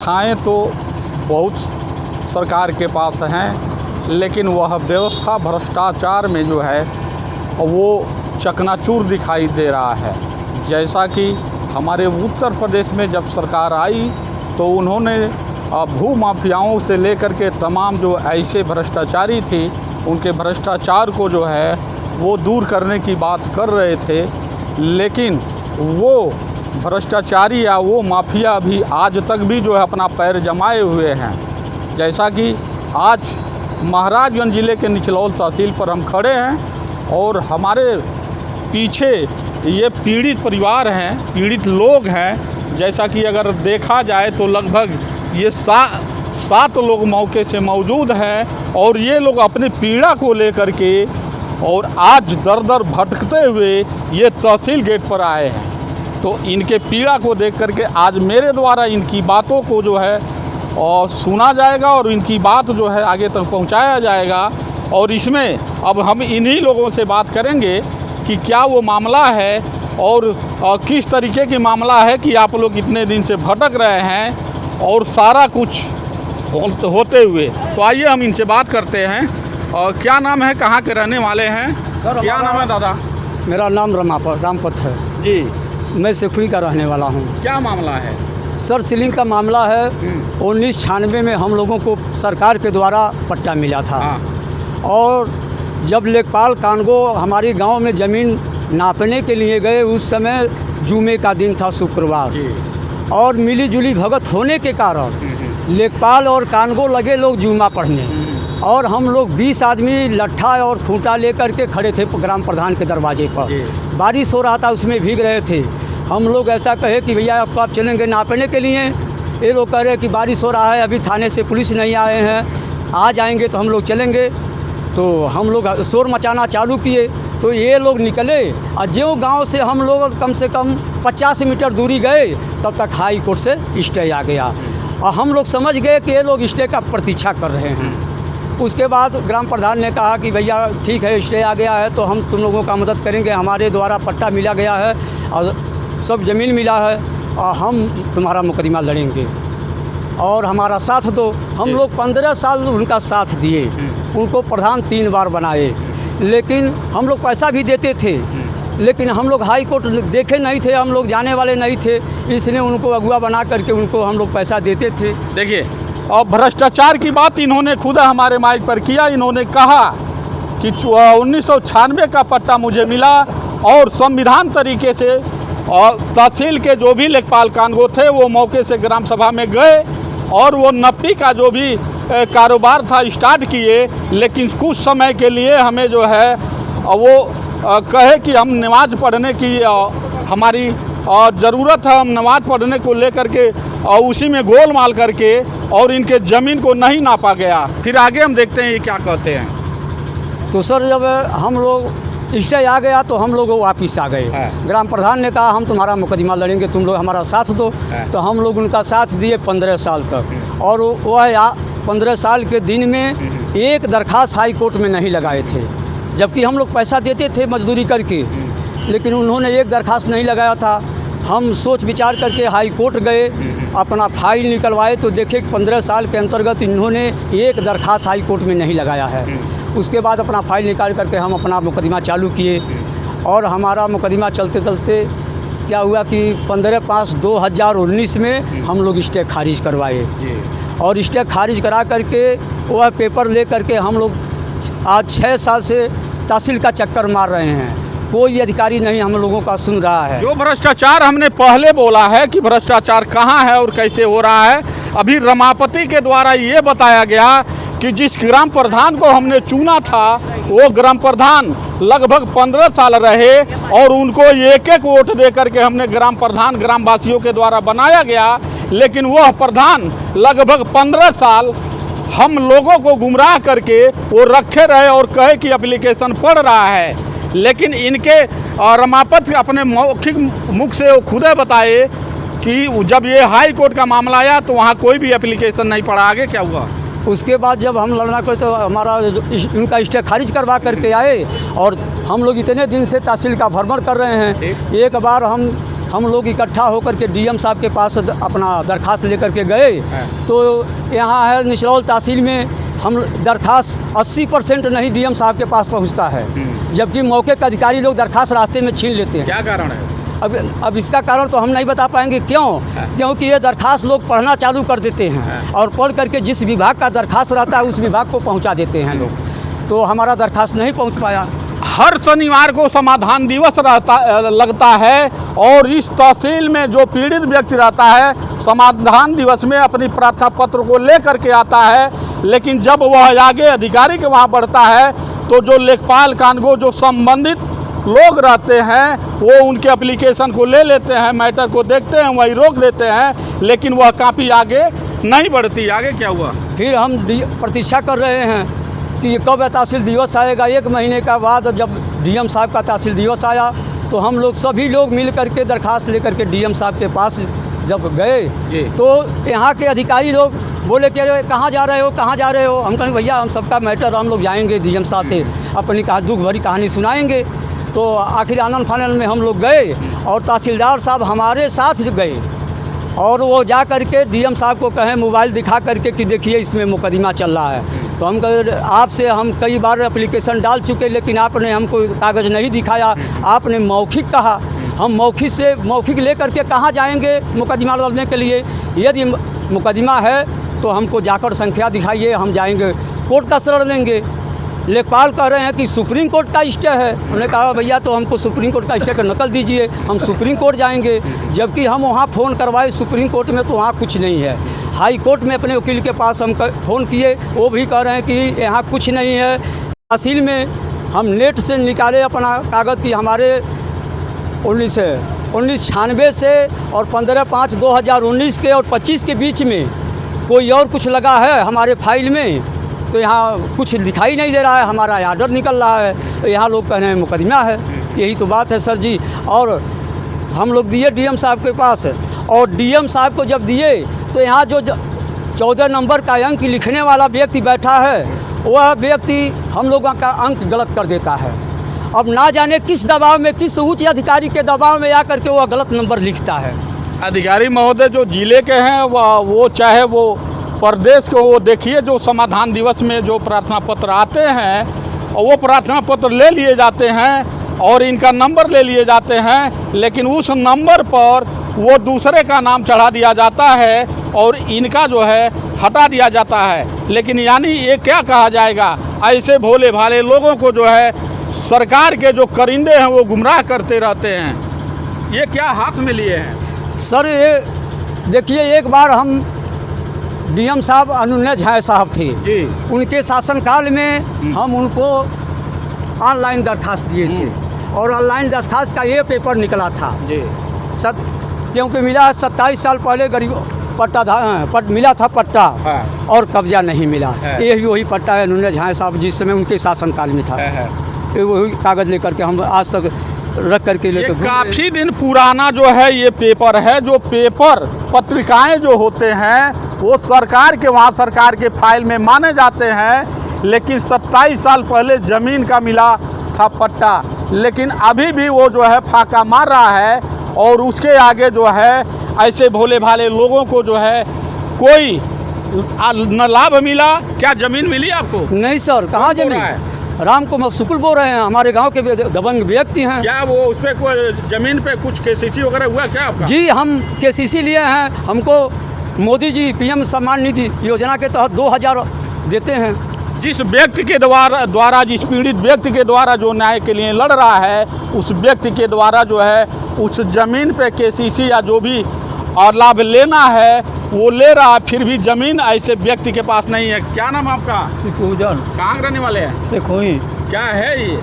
व्यवस्थाएं तो बहुत सरकार के पास हैं, लेकिन वह व्यवस्था भ्रष्टाचार में जो है वो चकनाचूर दिखाई दे रहा है। जैसा कि हमारे उत्तर प्रदेश में जब सरकार आई तो उन्होंने भू माफियाओं से लेकर के तमाम जो ऐसे भ्रष्टाचारी थे उनके भ्रष्टाचार को जो है वो दूर करने की बात कर रहे थे, लेकिन वो भ्रष्टाचारी या वो माफिया भी आज तक भी जो है अपना पैर जमाए हुए हैं। जैसा कि आज महाराजगंज ज़िले के निचलौल तहसील पर हम खड़े हैं और हमारे पीछे ये पीड़ित परिवार हैं, पीड़ित लोग हैं। जैसा कि अगर देखा जाए तो लगभग ये 7 लोग मौके से मौजूद हैं और ये लोग अपनी पीड़ा को लेकर के और आज दर दर भटकते हुए ये तहसील गेट पर आए हैं। तो इनके पीड़ा को देख करके आज मेरे द्वारा इनकी बातों को जो है और सुना जाएगा और इनकी बात जो है आगे तक पहुंचाया जाएगा। और इसमें अब हम इन्हीं लोगों से बात करेंगे कि क्या वो मामला है और किस तरीके की मामला है कि आप लोग इतने दिन से भटक रहे हैं और सारा कुछ होते हुए। तो आइए हम इनसे बात करते हैं। और क्या नाम है, कहाँ के रहने वाले हैं सर? क्या नाम है दादा? मेरा नाम रामपत है जी। मैं सिखुई का रहने वाला हूँ। क्या मामला है सर? सीलिंग का मामला है। 1996 में हम लोगों को सरकार के द्वारा पट्टा मिला था। और जब लेखपाल कानगो हमारे गांव में ज़मीन नापने के लिए गए, उस समय जुमे का दिन था, शुक्रवार, और मिली जुली भगत होने के कारण लेखपाल और कानगो लगे लोग जुमा पढ़ने, और हम लोग 20 आदमी लट्ठा और खूंटा लेकर के खड़े थे ग्राम प्रधान के दरवाजे पर। बारिश हो रहा था, उसमें भीग रहे थे। हम लोग ऐसा कहे कि भैया अब आप चलेंगे नापने के लिए? ये लोग कह रहे कि बारिश हो रहा है, अभी थाने से पुलिस नहीं आए हैं, आ जाएंगे तो हम लोग चलेंगे। तो हम लोग शोर मचाना चालू किए तो ये लोग निकले और जो गांव से हम लोग कम से कम 50 मीटर दूरी गए तब तक हाई कोर्ट से स्टे आ गया और हम लोग समझ गए कि ये लोग स्टे का प्रतीक्षा कर रहे हैं। उसके बाद ग्राम प्रधान ने कहा कि भैया ठीक है, स्टे आ गया है तो हम तुम लोगों का मदद करेंगे, हमारे द्वारा पट्टा मिला गया है और सब ज़मीन मिला है और हम तुम्हारा मुकदमा लड़ेंगे और हमारा साथ दो। हम लोग 15 साल उनका साथ दिए, उनको प्रधान 3 बार बनाए, लेकिन हम लोग पैसा भी देते थे, लेकिन हम लोग हाई कोर्ट देखे नहीं थे, हम लोग जाने वाले नहीं थे, इसलिए उनको अगुआ बना करके उनको हम लोग पैसा देते थे। देखिए, और भ्रष्टाचार की बात इन्होंने खुद हमारे माइक पर किया। इन्होंने कहा कि 1996 का पट्टा मुझे मिला और संविधान तरीके से और तहसील के जो भी लेखपाल कानगो थे वो मौके से ग्राम सभा में गए और वो नपी का जो भी कारोबार था स्टार्ट किए, लेकिन कुछ समय के लिए हमें जो है वो कहे कि हम नमाज़ पढ़ने की हमारी ज़रूरत है, हम नमाज़ पढ़ने को लेकर के और उसी में गोलमाल करके और इनके ज़मीन को नहीं नापा गया। फिर आगे हम देखते हैं ये क्या कहते हैं। तो सर जब हम लोग स्टे आ गया तो हम लोग वापिस आ गए। ग्राम प्रधान ने कहा हम तुम्हारा मुकदमा लड़ेंगे, तुम लोग हमारा साथ दो। तो हम लोग उनका साथ दिए 15 साल तक, और वह 15 साल के दिन में एक दरखास्त हाई कोर्ट में नहीं लगाए थे, जबकि हम लोग पैसा देते थे मजदूरी करके, लेकिन उन्होंने एक दरखास्त नहीं लगाया था। हम सोच विचार करके हाई कोर्ट गए, अपना फाइल निकलवाए तो देखे कि 15 साल के अंतर्गत इन्होंने एक दरखास्त हाई कोर्ट में नहीं लगाया है। उसके बाद अपना फाइल निकाल करके हम अपना मुकदमा चालू किए और हमारा मुकदमा चलते चलते क्या हुआ कि 15/5/2019 में हम लोग स्टे खारिज करवाए और स्टे खारिज करा करके वह पेपर ले करके हम लोग आज 6 साल से तहसील का चक्कर मार रहे हैं। कोई अधिकारी नहीं हम लोगों का सुन रहा है। जो भ्रष्टाचार हमने पहले बोला है कि भ्रष्टाचार कहाँ है और कैसे हो रहा है, अभी रमापति के द्वारा ये बताया गया कि जिस ग्राम प्रधान को हमने चुना था वो ग्राम प्रधान लगभग 15 साल रहे और उनको एक वोट दे करके हमने ग्राम प्रधान ग्रामवासियों के द्वारा बनाया गया, लेकिन वह प्रधान लगभग 15 साल हम लोगों को गुमराह करके वो रखे रहे और कहे कि एप्लीकेशन पढ़ रहा है, लेकिन इनके रमापत अपने मौखिक मुख से वो खुद बताए कि जब ये हाई कोर्ट का मामला आया तो वहाँ कोई भी एप्लीकेशन नहीं पड़ा। आगे क्या हुआ? उसके बाद जब हम लड़ना करे तो हमारा उनका स्टे खारिज करवा करके आए और हम लोग इतने दिन से तहसील का भ्रमण कर रहे हैं। एक बार हम हम लोग इकट्ठा होकर के डीएम साहब के पास अपना दरख्वास्त लेकर के गए। तो यहाँ है निचरौल तहसील में हम दरख्वास्त 80% नहीं डीएम साहब के पास पहुँचता है, जबकि मौके के अधिकारी लोग दरख्वास्त रास्ते में छीन लेते हैं। क्या कारण है? अब इसका कारण तो हम नहीं बता पाएंगे। क्यों? क्योंकि ये दरख्वास्त लोग पढ़ना चालू कर देते हैं और पढ़ करके जिस विभाग का दरख्वास्त रहता है उस विभाग को पहुंचा देते हैं लोग। तो हमारा दरख्वास्त नहीं पहुंच पाया। हर शनिवार को समाधान दिवस लगता है और इस तहसील में जो पीड़ित व्यक्ति रहता है समाधान दिवस में अपनी प्रार्थना पत्र को लेकर के आता है, लेकिन जब वह आगे अधिकारी के वहाँ बढ़ता है तो जो लेखपाल कानगो जो संबंधित लोग रहते हैं वो उनके एप्लीकेशन को ले लेते हैं, मैटर को देखते हैं, वही रोक देते हैं, लेकिन वह काफ़ी आगे नहीं बढ़ती। आगे क्या हुआ? फिर हम प्रतीक्षा कर रहे हैं कि कब तहसील दिवस आएगा। 1 महीने का बाद जब डीएम साहब का तहसील दिवस आया तो हम लोग सभी लोग मिल करके दरख्वास्त लेकर के डीएम साहब के पास जब गए तो यहाँ के अधिकारी लोग बोले कि अरे कहाँ जा रहे हो, कहाँ जा रहे हो? हम कहें भैया हम सबका मैटर हम लोग जाएंगे डीएम साहब से अपनी दुख भरी कहानी सुनाएंगे। तो आखिर आनंद फानल में हम लोग गए और तहसीलदार साहब हमारे साथ गए और वो जा करके डीएम साहब को कहें मोबाइल दिखा करके कि देखिए इसमें मुकदमा चल रहा है। तो हम कहे आपसे हम कई बार एप्लीकेशन डाल चुके लेकिन आपने हमको कागज़ नहीं दिखाया, आपने मौखिक कहा। हम मौखिक लेकर के कहाँ जाएंगे मुकदमा लड़ने के लिए? यदि मुकदमा है तो हमको जाकर संख्या दिखाइए, हम जाएंगे कोर्ट का शरण लेंगे। लेखपाल कह रहे हैं कि सुप्रीम कोर्ट का स्टे है। उन्होंने कहा भैया तो हमको सुप्रीम कोर्ट का स्टे का नकल दीजिए, हम सुप्रीम कोर्ट जाएंगे। जबकि हम वहाँ फ़ोन करवाए सुप्रीम कोर्ट में तो वहाँ कुछ नहीं है। हाई कोर्ट में अपने वकील के पास हम फ़ोन किए, वो भी कह रहे हैं कि यहाँ कुछ नहीं है। तहसील में हम नेट से निकाले अपना कागज़ की हमारे 1996 से और 15/5/2019 के और 25 के बीच में कोई और कुछ लगा है हमारे फाइल में तो यहाँ कुछ दिखाई नहीं दे रहा है। हमारा आर्डर निकल रहा है तो यहाँ लोग कह रहे हैं मुकदमा है। यही तो बात है सर जी। और हम लोग दिए डीएम साहब के पास और डीएम साहब को जब दिए तो यहाँ जो 14 नंबर का अंक लिखने वाला व्यक्ति बैठा है वह व्यक्ति हम लोगों का अंक गलत कर देता है। अब ना जाने किस दबाव में, किस उच्च अधिकारी के दबाव में आकर के वह गलत नंबर लिखता है। अधिकारी महोदय जो जिले के हैं वो चाहे वो प्रदेश को, वो देखिए जो समाधान दिवस में जो प्रार्थना पत्र आते हैं और वो प्रार्थना पत्र ले लिए जाते हैं और इनका नंबर ले लिए जाते हैं, लेकिन उस नंबर पर वो दूसरे का नाम चढ़ा दिया जाता है और इनका जो है हटा दिया जाता है। लेकिन यानी ये क्या कहा जाएगा, ऐसे भोले भाले लोगों को जो है सरकार के जो करिंदे हैं वो गुमराह करते रहते हैं। ये क्या हाथ में लिए हैं? सर ये देखिए, एक बार हम डीएम साहब अनुन्य झा साहब थे जी, उनके शासनकाल में हम उनको ऑनलाइन दरख्वास्त दिए थे और ऑनलाइन दरख्वास्त का ये पेपर निकला था जी। क्योंकि मिला 27 साल पहले गरीब पट्टा मिला था पट्टा और कब्जा नहीं मिला। यही वही पट्टा है अनुन्य झा साहब जिस समय उनके शासनकाल में था। वही कागज़ लेकर के हम आज तक रख करके लेकर काफ़ी दिन पुराना जो है ये पेपर है। जो पेपर पत्रिकाएं जो होते हैं वो सरकार के वहाँ सरकार के फाइल में माने जाते हैं, लेकिन 27 साल पहले ज़मीन का मिला था पट्टा, लेकिन अभी भी वो जो है फाका मार रहा है और उसके आगे जो है ऐसे भोले भाले लोगों को जो है कोई न लाभ मिला। क्या ज़मीन मिली आपको? नहीं सर, कहाँ ज़मीन है? राम कुमार शुक्ल बोल रहे हैं, हमारे गांव के दबंग व्यक्ति हैं। क्या वो उस पर कोई ज़मीन पे कुछ केसीसी वगैरह हुआ क्या आपका? जी, हम केसीसी लिए हैं। हमको मोदी जी पीएम सम्मान निधि योजना के तहत 2000 देते हैं। जिस व्यक्ति के द्वारा जिस पीड़ित व्यक्ति के द्वारा जो न्याय के लिए लड़ रहा है उस व्यक्ति के द्वारा जो है उस ज़मीन पे केसीसी या जो भी और लाभ लेना है वो ले रहा है, फिर भी ज़मीन ऐसे व्यक्ति के पास नहीं है। क्या नाम आपका? कहाँ रहने वाले हैं? सिखोई। क्या है ये?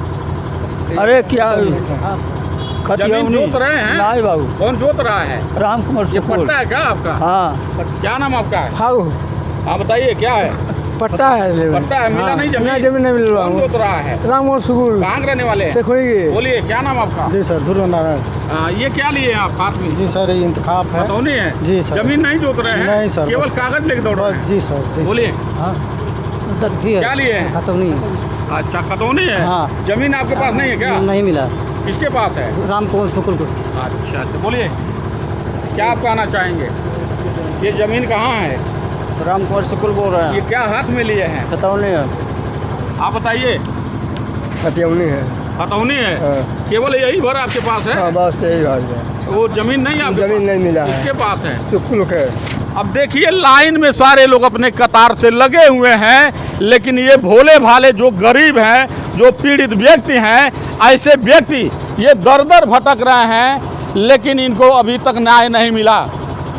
अरे क्या जमीन जोत रहे हैं? नहीं बाबू। कौन जोत रहा है? राम कुमार ये पट्टा है क्या आपका? हाँ। क्या नाम आपका है? हाँ बताइए क्या है? पट्टा है। पट्टा है, मिला नहीं जमीन? जमीन नहीं मिल रहा। कौन जोत रहा है? राम कुमार शुक्ल। कहाँ रहने वाले हैं? सिखोई। बोलिए क्या नाम आपका? जी सर, ध्रुव नारायण। ये क्या लिए आप हाथ में? जी सर, ये इंतखाब है। खतौनी है? जी सर। जमीन नहीं जोत रहे हैं? नहीं सर, केवल कागज लेके दौड़ रहे हैं? जी सर। बोलिए हाँ, क्या लिए हैं? खतौनी। अच्छा, खतौनी है। हाँ। जमीन आपके पास नहीं है क्या? नहीं मिला। किसके पास है? रामकुमार शुक्ल को। अच्छा अच्छा, बोलिए क्या आप कहना चाहेंगे? ये ज़मीन कहाँ है? रामकुमार शुक्ल बोल रहे ये क्या हाथ में लिए हैं? खतौनी है। आप बताइए। खतौनी है। खतौनी है? हाँ। केवल यही भर आपके पास है? हाँ, बस यही बात है। वो ज़मीन नहीं आपके जमीन पास? नहीं मिला है। किसके पास है? शुक्ल के। अब देखिए लाइन में सारे लोग अपने कतार से लगे हुए हैं, लेकिन ये भोले भाले जो गरीब हैं, जो पीड़ित व्यक्ति हैं, ऐसे व्यक्ति ये दर दर भटक रहे हैं, लेकिन इनको अभी तक न्याय नहीं मिला।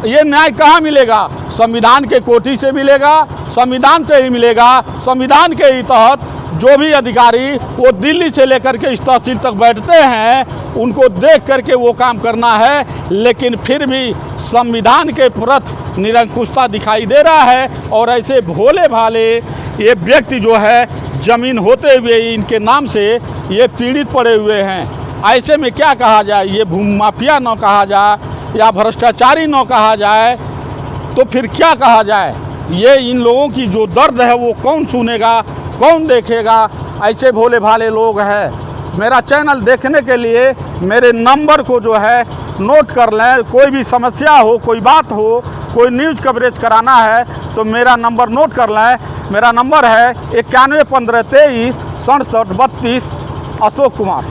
ये न्याय कहाँ मिलेगा? संविधान के कोटि से मिलेगा, संविधान से ही मिलेगा। संविधान के ही तहत जो भी अधिकारी वो दिल्ली से लेकर के इस तहसील तक बैठते हैं, उनको देख करके वो काम करना है, लेकिन फिर भी संविधान के प्रति निरंकुशता दिखाई दे रहा है। और ऐसे भोले भाले ये व्यक्ति जो है ज़मीन होते हुए इनके नाम से ये पीड़ित पड़े हुए हैं। ऐसे में क्या कहा जाए? ये भूमि माफिया न कहा जाए या भ्रष्टाचारी न कहा जाए तो फिर क्या कहा जाए? ये इन लोगों की जो दर्द है वो कौन सुनेगा, कौन देखेगा? ऐसे भोले भाले लोग हैं। मेरा चैनल देखने के लिए मेरे नंबर को जो है नोट कर लें। कोई भी समस्या हो, कोई बात हो, कोई न्यूज़ कवरेज कराना है तो मेरा नंबर नोट कर लें। मेरा नंबर है 91 15 23 67 32। अशोक कुमार।